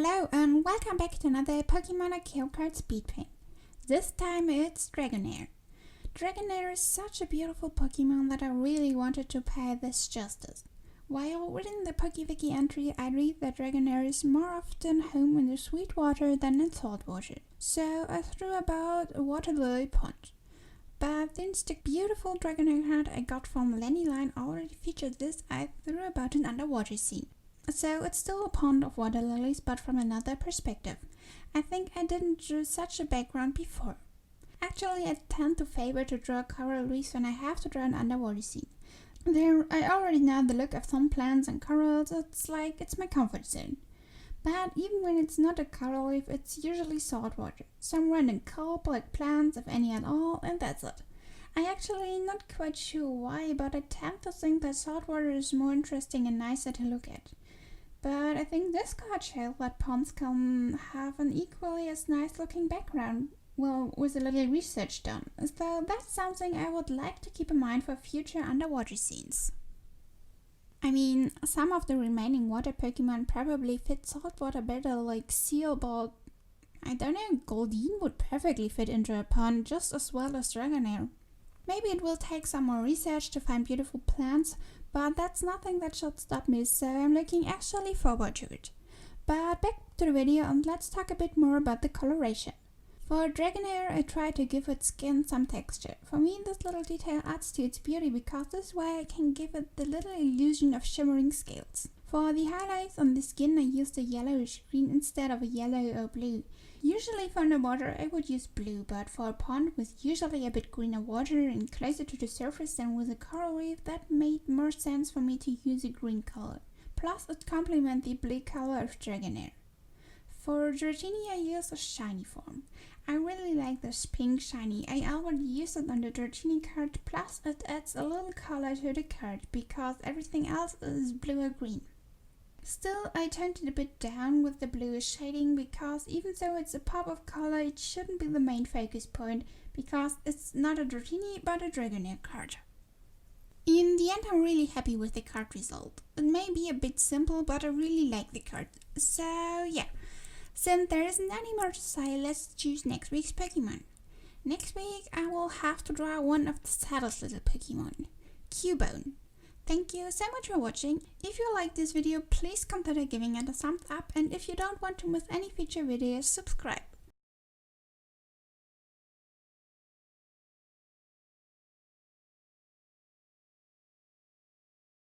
Hello and welcome back to another Pokemon Aceo card Speedpaint. This time it's Dragonair. Dragonair is such a beautiful Pokemon that I really wanted to pay this justice. While reading the PokeWiki entry, I read that Dragonair is more often home in the sweet water than in salt water. So I threw about a water lily pond. But since the beautiful Dragonair card I got from Multiliner already featured this, I threw about an underwater scene. So it's still a pond of water lilies, but from another perspective. I think I didn't draw such a background before. Actually, I tend to favor to draw coral reefs when I have to draw an underwater scene. There, I already know the look of some plants and corals. It's my comfort zone. But even when it's not a coral reef, it's usually saltwater. Some random kelp, like plants, if any at all, and that's it. I actually not quite sure why, but I tend to think that saltwater is more interesting and nicer to look at. But I think this card shows that ponds can have an equally as nice looking background, well, with a little research done. So that's something I would like to keep in mind for future underwater scenes. I mean, some of the remaining water Pokemon probably fit saltwater better, like Ciao, but I don't know, Goldeen would perfectly fit into a pond just as well as Dragonair. Maybe it will take some more research to find beautiful plants, but that's nothing that should stop me, so I'm looking actually forward to it. But back to the video and let's talk a bit more about the coloration. For Dragonair, I tried to give its skin some texture. For me, this little detail adds to its beauty because this way I can give it the little illusion of shimmering scales. For the highlights on the skin, I used a yellowish green instead of a yellow or blue. Usually for underwater I would use blue, but for a pond with usually a bit greener water and closer to the surface than with a coral reef, that made more sense for me to use a green color. Plus it complements the blue color of Dragonair. For Dratini I used a shiny form. I really like this pink shiny. I already used it on the Dratini card, plus it adds a little color to the card because everything else is blue or green. Still, I toned it a bit down with the bluish shading because even though it's a pop of color, it shouldn't be the main focus point because it's not a Dratini but a Dragonair card. In the end, I'm really happy with the card result. It may be a bit simple, but I really like the card. So yeah, since there isn't any more to say, let's choose next week's Pokemon. Next week, I will have to draw one of the saddest little Pokemon, Cubone. Thank you so much for watching. If you like this video, please consider giving it a thumbs up, and if you don't want to miss any future videos, subscribe.